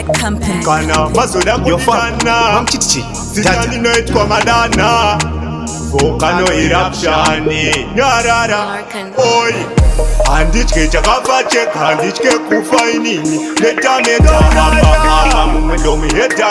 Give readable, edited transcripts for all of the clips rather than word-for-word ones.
Bad company. Kana masoda kutana Sitani noitwa madana Volcano eruption Nyarara Oi Handitke chakafa check handitke kufa inini Meta hapa Mwendo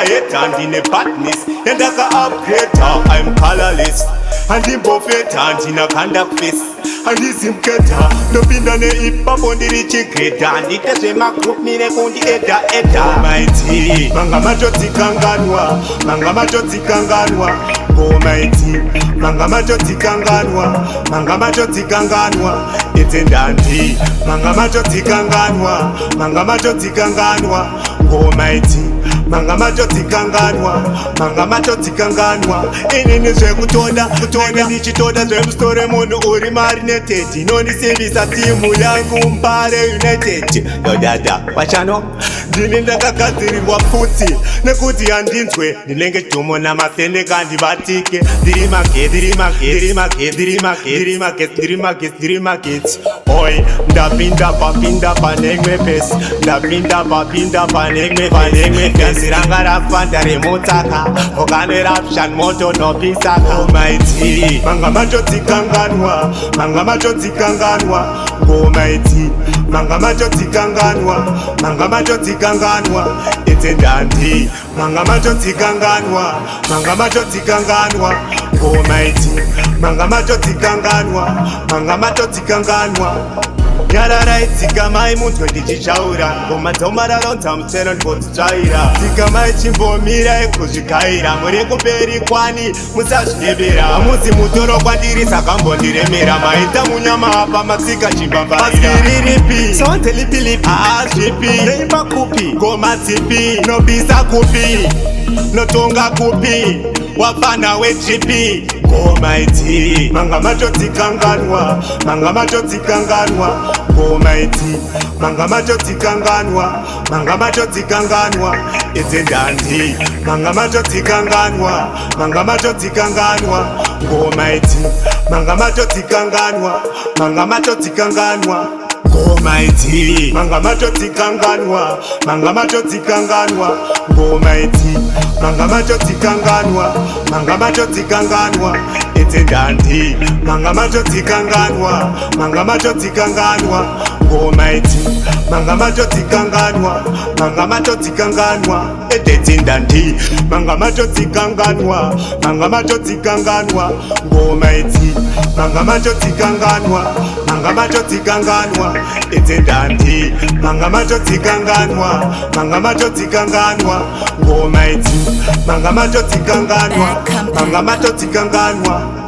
heta Ndine badness Endaka upgrader I'm colorless Andi mbofeta Ndina kanda face Andi simketa Nopinda ne ipa bondiri chikreta Nditeswe makrup mine kundi eda Almighty Manga majoti kanganwa Manga majoti kanganwa Almighty Manga majoti kanganwa Manga majoti kanganwa It's Ndandi Manga majoti kanganwa Manga majoti kanganwa Almighty Manga majoti kanganwa Manga majoti kanganwa Inini zwe kutonda Nichitoda zwe mstore munu uri marinated Noni sivisa timu yangu mpare united Yo dada, wachano Ndini ndakakaziri waputi Nekuti andinzwe Nilenge tumo na masende kandi batike Dirimakes Oi, ndapinda pa negme pes Ndapinda pa negme Siranga rapanda remotaka Volcano eruption moto no pisaka Almighty Manga majoti kanganwa Manga majoti kanganwa Almighty Manga majoti kanganwa Manga majoti kanganwa It's Ndandi Manga majoti kanganwa Manga majoti kanganwa Almighty Manga majoti kanganwa Manga majoti kanganwa Nyarara itsikamai muntwe ndichichaura Ngoma dzomaralonta mutero ndikodzitsvaira Tsikamai chimbomira ekuzvikaira Muri kuperi kwani musazvidebera Hamuzi mutoro kwandiri saka mbondiremera Maita munyama apa matsika chimbamba Paskiriripi Sonte lipi Aazvipi Reimba kupi Ngoma tsipi Nobisa kupi Notonga kupi Wafana wechipi Almighty Manga majoti kanganwa Manga majoti kanganwa Almighty Manga majoti kanganwa Manga majoti kanganwa It's Ndandi Manga majoti kanganwa Manga majoti kanganwa Almighty Manga majoti kanganwa Manga majoti kanganwa Almighty Manga majoti kanganwa Manga majoti kanganwa Almighty Manga majoti kanganwa Manga majoti kanganwa It's Ndandi Manga majoti kanganwa Manga majoti kanganwa Almighty Manga majoti kanganwa Manga majoti kanganwa It's Ndandi Manga majoti kanganwa Manga majoti kanganwa Almighty Manga majoti kanganwa Manga majoti kanganwa It's Ndandi Manga majoti kanganwa Manga majoti kanganwa Almighty Manga majoti kanganwa Manga majoti kanganwa